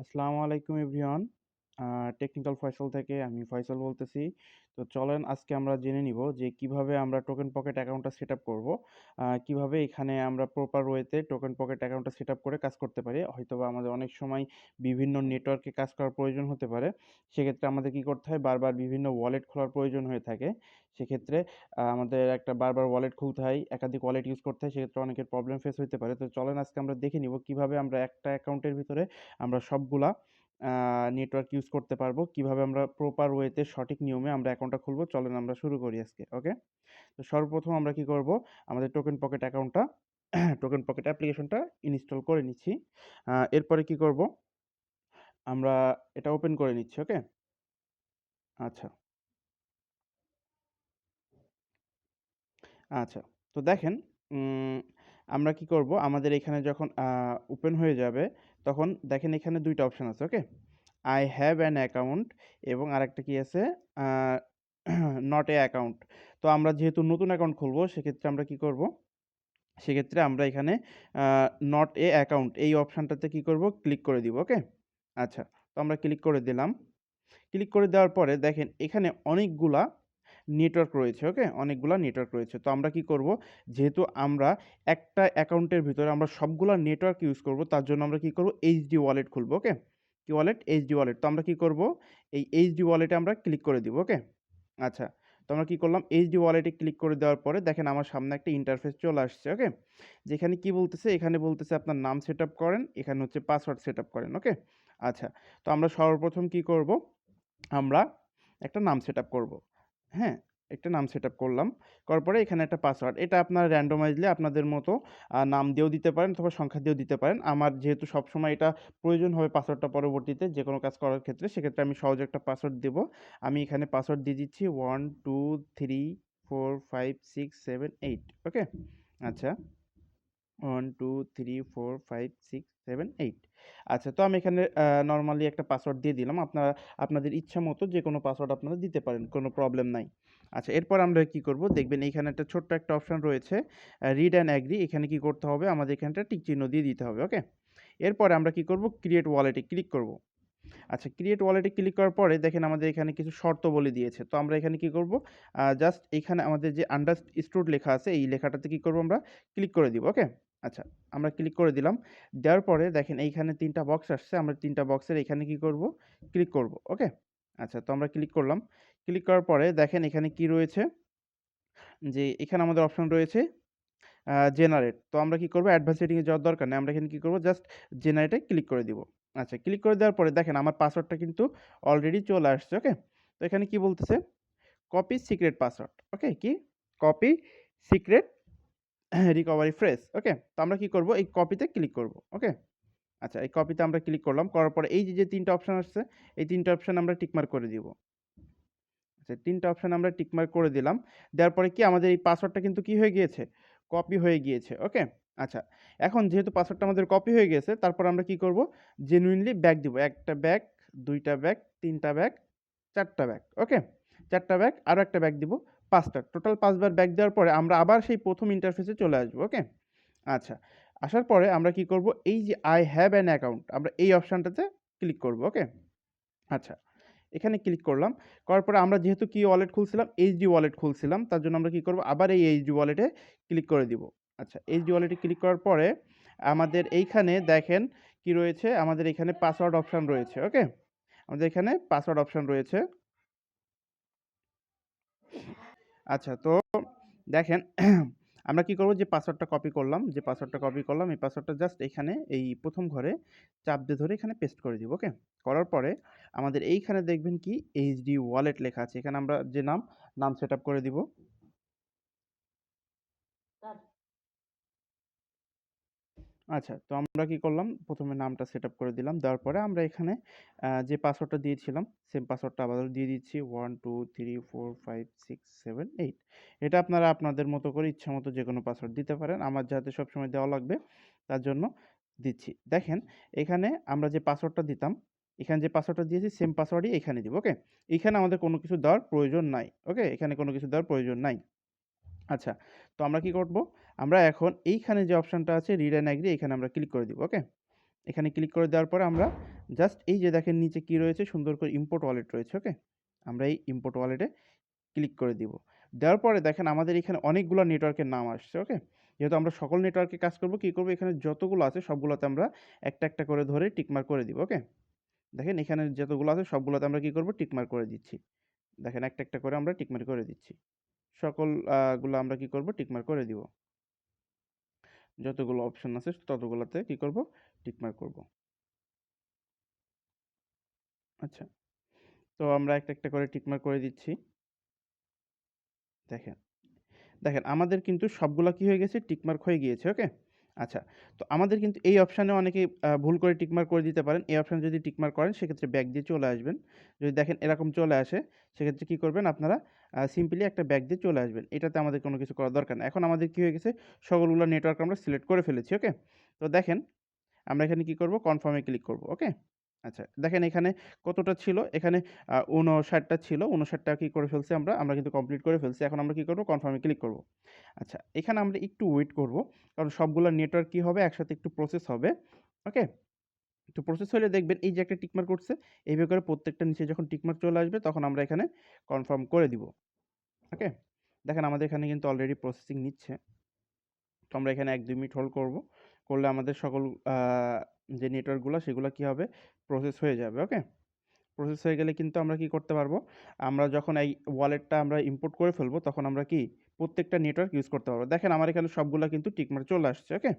আসসালামু আলাইকুম everyone. Technical Faisal থেকে আমি ফয়সাল বলতেছি। তো চলেন আজকে আমরা জেনে নিব যে কিভাবে আমরা টোকেন পকেট অ্যাকাউন্টটা সেটআপ করব। কিভাবে এখানে আমরা প্রপার ওয়েতে টোকেন পকেট অ্যাকাউন্টটা সেটআপ করে কাজ করতে পারি। হয়তোবা আমাদের অনেক সময় বিভিন্ন নেটওয়ার্কে কাজ করার প্রয়োজন হতে পারে। সেক্ষেত্রে আমাদের কি করতে হয় বারবার বিভিন্ন ওয়ালেট খোলার প্রয়োজন হয়ে থাকে। সেক্ষেত্রে আমাদের একটা বারবার ওয়ালেট খুলতে হয়, একাধিক ওয়ালেট ইউজ করতে হয়। সেক্ষেত্রে অনেকের প্রবলেম ফেস হইতে পারে। তো চলেন আজকে আমরা দেখে নিব কিভাবে আমরা একটা অ্যাকাউন্টের ভিতরে আমরা সবগুলা নেটওয়ার্ক ইউজ করতে পারবো। কিভাবে আমরা প্রপার ওয়েতে সঠিক নিয়মে আমরা অ্যাকাউন্টটা খুলবো। চলেন আমরা শুরু করি আজকে। ওকে? তো সর্বপ্রথম আমরা কি করব? আমাদের টোকেন পকেট অ্যাকাউন্টটা টোকেন পকেট অ্যাপ্লিকেশনটা ইনস্টল করে নিচ্ছি। এরপরে কি করব? আমরা এটা ওপেন করে নিচ্ছি। ওকে? আচ্ছা, আচ্ছা। তো দেখেন উম আমরা কি করব? আমাদের এখানে যখন ওপেন হয়ে যাবে তখন দেখেন এখানে ২ টা অপশন আছে। ওকে? I have an account এবং আরেকটা কি আছে? আ not a account। তো আমরা যেহেতু নতুন অ্যাকাউন্ট খুলবো সেক্ষেত্রে আমরা কি করব? সেক্ষেত্রে আমরা এখানে আ not a account এই অপশনটাতে কি করব? ক্লিক করে দিব। ওকে? আচ্ছা। তো আমরা ক্লিক করে দিলাম। ক্লিক করে দেওয়ার পরে দেখেন এখানে অনেকগুলা নেটওয়ার্ক রয়েছে। ওকে? অনেকগুলা নেটওয়ার্ক রয়েছে। তো আমরা কি করব? যেহেতু আমরা একটা অ্যাকাউন্টের ভিতরে আমরা সবগুলা নেটওয়ার্ক ইউজ করব তার জন্য আমরা কি করব? এইচডি ওয়ালেট খুলব। ওকে? কি ওয়ালেট? HD wallet. তো আমরা কি করব? এই এইচডি ওয়ালেটে আমরা ক্লিক করে দিব। ওকে? আচ্ছা। তো আমরা কি করলাম? এইচডি ওয়ালেটে ক্লিক করে দেওয়ার পরে দেখেন আমার সামনে একটা ইন্টারফেস চলে আসছে। ওকে? যেখানে কি বলতেছে? এখানে বলতেছে আপনার নাম সেটআপ করেন। এখানে হচ্ছে পাসওয়ার্ড সেটআপ করেন। ওকে? আচ্ছা। তো আমরা সর্বপ্রথম কি করব? আমরা একটা নাম সেটআপ করব। হ্যাঁ? একটা নাম সেটআপ করলাম। করার পরে এখানে একটা পাসওয়ার্ড। এটা আপনারা randomizely আপনাদের মতো নাম দিয়েও দিতে পারেন অথবা সংখ্যা দিয়েও দিতে পারেন। আমার যেহেতু সবসময় এটা প্রয়োজন হবে পাসওয়ার্ডটা পরবর্তীতে যেকোনো কাজ করার ক্ষেত্রে, সেক্ষেত্রে আমি সহজে একটা পাসওয়ার্ড দেব। আমি এখানে পাসওয়ার্ড দিয়ে দিচ্ছি 1 2 3 4 5 6 7 8 ওকে? আচ্ছা। 1 2 3 4 5 6 7 8 আচ্ছা, তো আমি এখানে নরমালি একটা পাসওয়ার্ড দিয়ে দিলাম। আপনারা আপনাদের ইচ্ছামতো যেকোনো পাসওয়ার্ড আপনারা দিতে পারেন। কোনো প্রবলেম নাই। আচ্ছা, এরপর আমরা কি করব? দেখবেন এইখানে একটা ছোট্ট একটা অপশন রয়েছে রিড অ্যান্ড অ্যাগ্রি। এখানে কি করতে হবে? আমাদের এখানটা টিক চিহ্ন দিয়ে দিতে হবে। ওকে? এরপরে আমরা কি করব? ক্রিয়েট ওয়ালেটে ক্লিক করব। আচ্ছা, ক্রিয়েট ওয়ালেটে ক্লিক করার পরে দেখেন আমাদের এখানে কিছু শর্তাবলী দিয়েছে। তো আমরা এখানে কি করব? জাস্ট এইখানে আমাদের যে আন্ডারস্টুড লেখা আছে এই লেখাটাতে কি করব আমরা? ক্লিক করে দিব। ওকে? আচ্ছা, আমরা ক্লিক করে দিলাম। দেওয়ার পরে দেখেন এইখানে ৩ টা বক্স আসছে। আমরা ৩ টা বক্সের এখানে কি করব? ক্লিক করব। ওকে? আচ্ছা, তো আমরা ক্লিক করলাম। ক্লিক করার পরে দেখেন এখানে কি রয়েছে? যে এখানে আমাদের অপশন রয়েছে জেনারেট। তো আমরা কি করব? অ্যাডভান্স সেটিং এ যাওয়ার দরকার নেই। আমরা এখানে কি করব? জাস্ট জেনারেট এ ক্লিক করে দিব। আচ্ছা, ক্লিক করে দেওয়ার পরে দেখেন আমার পাসওয়ার্ডটা কিন্তু অলরেডি চলে আসছে। ওকে? তো এখানে কি বলতেছে? Copy secret password. ওকে? কি? Copy secret recovery phrase. Okay? তো আমরা কি করব? এই কপিতে ক্লিক করব। ওকে? আচ্ছা, এই কপিতে আমরা ক্লিক করলাম। করার পরে এই যে ৩ টা অপশন আসছে, এই ৩ টা অপশন আমরা টিক মার্ক করে দিব। আচ্ছা, ৩ টা অপশন আমরা টিক মার্ক করে দিলাম। দেওয়ার পরে কি আমাদের এই পাসওয়ার্ডটা কিন্তু কি হয়ে গিয়েছে? কপি হয়ে গিয়েছে। ওকে? আচ্ছা, এখন যেহেতু পাসওয়ার্ডটা আমাদের কপি হয়ে গেছে, তারপর আমরা কি করব? জেনুইনলি ব্যাক দিব। ১ টা ব্যাক, ২ টা ব্যাক, ৩ টা ব্যাক, ৪ টা ব্যাক। ওকে? ৪ টা ব্যাক, আরো একটা ব্যাক দিব। ৫ টা। টোটাল ৫ বার ব্যাক দেওয়ার পরে আমরা আবার সেই ১ম ইন্টারফেসে চলে আসবো। ওকে? আচ্ছা, আসার পরে আমরা কি করব? এই যে I have an account আমরা এই অপশনটাতে ক্লিক করব। ওকে? আচ্ছা, এখানে ক্লিক করলাম। করার পরে আমরা যেহেতু কি ওয়ালেট খুলছিলাম? এইচডি ওয়ালেট খুলছিলাম। তার জন্য আমরা কি করব? আবার এই এইচডি ওয়ালেটে ক্লিক করে দিব। আচ্ছা, এইচডি ওয়ালেটে ক্লিক করার পরে আমাদের এইখানে দেখেন কি রয়েছে? আমাদের এখানে পাসওয়ার্ড অপশন রয়েছে। ওকে? আমাদের এখানে পাসওয়ার্ড অপশন রয়েছে। আচ্ছা, তো দেখেন আমরা কি করব? যে পাসওয়ার্ডটা কপি করলাম, এই পাসওয়ার্ডটা জাস্ট এখানে এই ১ম ঘরে চাপ দিয়ে ধরে এখানে পেস্ট করে দিব। ওকে? করার পরে আমাদের এইখানে দেখবেন কি এইচডি ওয়ালেট লেখা আছে। এখানে আমরা যে নাম সেটআপ করে দিব। আচ্ছা, তো আমরা কি করলাম? ১ম এ নামটা সেটআপ করে দিলাম। দেওয়ার পরে আমরা এখানে যে পাসওয়ার্ডটা দিয়েছিলাম, সেম পাসওয়ার্ডটা আবারও দিয়ে দিচ্ছি 1 2 3 4 5 6 7 8 এটা আপনারা আপনাদের মতো করে ইচ্ছামতো যেকোনো পাসওয়ার্ড দিতে পারেন। আমার যাতে সবসময় দেওয়া লাগবে, তার জন্য দিচ্ছি। দেখেন, এখানে আমরা যে পাসওয়ার্ডটা দিতাম, এখানে যে পাসওয়ার্ডটা দিয়েছি সেম পাসওয়ার্ডই এখানে দিব। ওকে? এখানে আমাদের কোনো কিছু দেওয়ার প্রয়োজন নাই। ওকে? এখানে কোনো কিছু দেওয়ার প্রয়োজন নাই। আচ্ছা, তো আমরা কি করব? আমরা এখন এইখানে যে অপশনটা আছে রিড অ্যান্ড এগ্রি এখানে আমরা ক্লিক করে দিব। ওকে? এখানে ক্লিক করে দেওয়ার পরে আমরা জাস্ট এই যে দেখেন নিচে কি রয়েছে, সুন্দর করে ইম্পোর্ট ওয়ালেট রয়েছে। ওকে, আমরা এই ইম্পোর্ট ওয়ালেটে ক্লিক করে দিব। দেওয়ার পরে দেখেন আমাদের এখানে অনেকগুলো নেটওয়ার্কের নাম আসছে। ওকে, যেহেতু আমরা সকল নেটওয়ার্কে কাজ করব, কি করব, এখানে যতগুলো আছে সবগুলোতে আমরা একটা একটা করে ধরে টিকমার্ক করে দিব। ওকে, দেখেন এখানে যতগুলো আছে সবগুলোতে আমরা কি করব, টিকমার্ক করে দিচ্ছি। দেখেন একটা একটা করে আমরা টিকমার্ক করে দিচ্ছি। সকল গুলো আমরা কি করব, টিকমার্ক করে দিব। যতগুলো অপশন আছে ততগুলোতে কি করব, টিকমার্ক করব। আচ্ছা, তো আমরা একটা একটা করে টিকমার্ক করে দিচ্ছি। দেখেন দেখেন আমাদের কিন্তু সবগুলা কি হয়ে গেছে, টিকমার্ক হয়ে গিয়েছে। ওকে, আচ্ছা, তো আমাদের কিন্তু এই অপশানে অনেকে ভুল করে টিকমার্ক করে দিতে পারেন। এই অপশানে যদি টিকমার্ক করেন সেক্ষেত্রে ব্যাক দিয়ে চলে আসবেন। যদি দেখেন এরকম চলে আসে সেক্ষেত্রে কি করবেন আপনারা, সিম্পলি একটা ব্যাক দিয়ে চলে আসবেন। এটাতে আমাদের কোনো কিছু করার দরকার নেই। এখন আমাদের কি হয়ে গেছে, সকলগুলো নেটওয়ার্ক আমরা সিলেক্ট করে ফেলেছি। ওকে, তো দেখেন আমরা এখানে কি করব, কনফার্মে ক্লিক করব। ওকে, আচ্ছা, দেখেন এখানে কতটা ছিল, এখানে ৫৯টা ছিল, ৫৯টা কি করে ফেলছি আমরা কিন্তু কমপ্লিট করে ফেলছি। এখন আমরা কি করব, কনফার্মে ক্লিক করব। আচ্ছা, এখানে আমরা একটু ওয়েট করব, কারণ সবগুলা নেটওয়ার্ক কি হবে, একসাথে একটু প্রসেস হবে। ওকে, তো প্রসেস হলে দেখবেন এই যে একটা টিকমার্ক করছে, এইভাবে করে প্রত্যেকটা নিচে যখন টিকমার্ক চলে আসবে তখন আমরা এখানে কনফার্ম করে দিব। ওকে, দেখেন আমাদের এখানে কিন্তু অলরেডি প্রসেসিং নিচ্ছে। তো আমরা এখানে ১-২ মিনিট হোল্ড করব। করলে আমাদের সকল যে নেটওয়ার্কগুলো সেগুলো কি হবে, প্রসেস হয়ে যাবে। ওকে, প্রসেস হয়ে গেলে কিন্তু আমরা কি করতে পারবো, আমরা যখন এই ওয়ালেটটা আমরা ইম্পোর্ট করে ফেলবো তখন আমরা কি প্রত্যেকটা নেটওয়ার্ক ইউজ করতে পারবো। দেখেন আমার এখানে সবগুলা কিন্তু টিকমার্ক চলে আসছে। ওকে,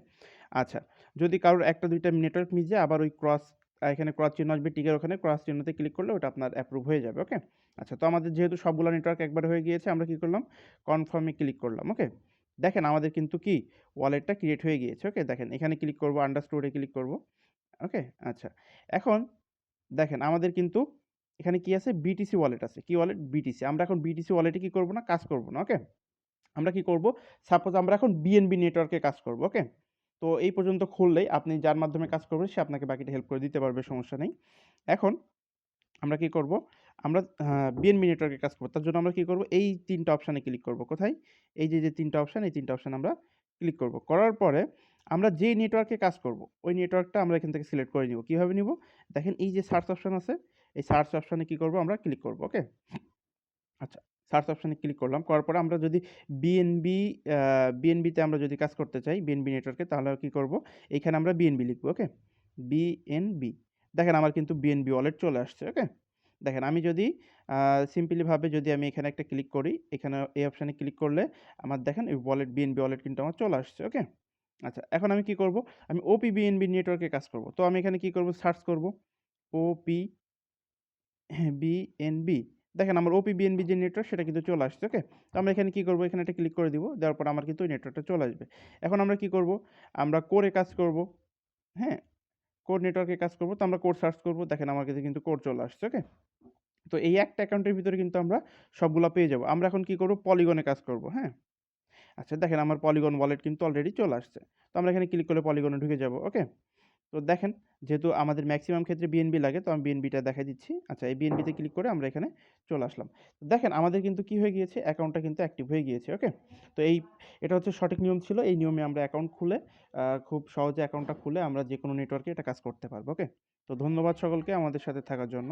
আচ্ছা, যদি কারোর ১টা ২টা নেটওয়ার্ক মিস যায় আবার ওই ক্রস, এখানে ক্রস চিহ্ন আসবে, টিকের ওখানে ক্রস চিহ্নতে ক্লিক করলে ওটা আপনার অ্যাপ্রুভ হয়ে যাবে। ওকে, আচ্ছা, তো আমাদের যেহেতু সবগুলা নেটওয়ার্ক একবারে হয়ে গিয়েছে আমরা কি করলাম, কনফার্মে ক্লিক করলাম। ওকে, দেখেন আমাদের কিন্তু কি ওয়ালেটটা ক্রিয়েট হয়ে গিয়েছে। ওকে, দেখেন এখানে ক্লিক করব, আন্ডারস্টোরে ক্লিক করব। ওকে, আচ্ছা, এখন দেখেন আমাদের কিন্তু এখানে কি আছে, বিটিসি ওয়ালেট আছে। কি ওয়ালেট, বিটিসি। আমরা এখন বিটিসি ওয়ালেটে কি করব না, কাজ করব না। ওকে, আমরা কি করব, সাপোজ আমরা এখন বিএনবি নেটওয়ার্কে কাজ করব। ওকে, তো এই পর্যন্ত খুললেই আপনি যার মাধ্যমে কাজ করবেন সে আপনাকে বাকিটা হেল্প করে দিতে পারবে, সমস্যা নেই। এখন আমরা কি করব, আমরা বিএনবি নেটওয়ার্কে কাজ করব। তার জন্য আমরা কি করব, এই ৩টা অপশানে ক্লিক করব। কোথায়, এই যে ৩টা অপশান, এই ৩টা অপশান আমরা ক্লিক করব। করার পরে আমরা যেই নেটওয়ার্কে কাজ করব ওই নেটওয়ার্কটা আমরা এখান থেকে সিলেক্ট করে নিব। কিভাবে নিব, দেখেন এই যে সার্চ অপশান আছে, এই সার্চ অপশানে কি করব, আমরা ক্লিক করব। ওকে, আচ্ছা, সার্চ অপশানে ক্লিক করলাম। করার পরে আমরা যদি বিএনবি বিএনবিতে আমরা যদি কাজ করতে চাই, বিএনবি নেটওয়ার্কে, তাহলে কি করব, এখানে আমরা বিএনবি লিখব। ওকে, বিএনবি, দেখেন আমার কিন্তু বিএনবি ওয়ালেট চলে আসছে। ওকে, দেখেন আমি যদি সিম্পলি ভাবে যদি আমি এখানে একটা ক্লিক করি, এখানে এই অপশানে ক্লিক করলে আমার দেখেন এই ওয়ালেট, বিএনবি ওয়ালেট কিন্তু আমার চলে আসছে। ওকে, আচ্ছা, এখন আমি কি করব, আমি ওপি বিএনবি নেটওয়ার্কে কাজ করব। তো আমি এখানে কি করব, সার্চ করব ওপি বিএনবি, দেখেন আমার ওপি বিএনবি যে নেটওয়ার্ক সেটা কিন্তু চলে আসছে। ওকে, তো আমরা এখানে কি করব, এখানে একটা ক্লিক করে দিব। দেওয়ার পর আমার কিন্তু ওই নেটওয়ার্কটা চলে আসবে। এখন আমরা কি করব, আমরা কোরে কাজ করব। হ্যাঁ, কোর নেটওয়ার্কে কাজ করব। তো আমরা কোড সার্চ করব। দেখেন আমার কাছে কিন্তু কোড চলে আসছে। ওকে, তো এই একটা অ্যাকাউন্টের ভিতরে কিন্তু আমরা সবগুলা পেয়ে যাব। আমরা এখন কি করব, পলিগনে কাজ করব। হ্যাঁ, আচ্ছা, দেখেন আমার পলিগন ওয়ালেট কিন্তু অলরেডি চলে আসছে। তো আমরা এখানে ক্লিক করলে পলিগনে ঢুকে যাব। ওকে, তো দেখেন যেহেতু আমাদের ম্যাক্সিমাম ক্ষেত্রে বিএনবি লাগে তো আমি বিএনবিটা দেখাই দিচ্ছি। আচ্ছা, এই বিএনবিতে ক্লিক করে আমরা এখানে চলে আসলাম। দেখেন আমাদের কিন্তু কি হয়ে গিয়েছে, অ্যাকাউন্টটা কিন্তু অ্যাক্টিভ হয়ে গিয়েছে। ওকে, তো এটা হচ্ছে সঠিক নিয়ম ছিল। এই নিয়মে আমরা অ্যাকাউন্ট খুলে খুব সহজে অ্যাকাউন্টটা খুলে আমরা যেকোনো নেটওয়ার্কে এটা কাজ করতে পারবো। ওকে, তো ধন্যবাদ সকলকে আমাদের সাথে থাকার জন্য।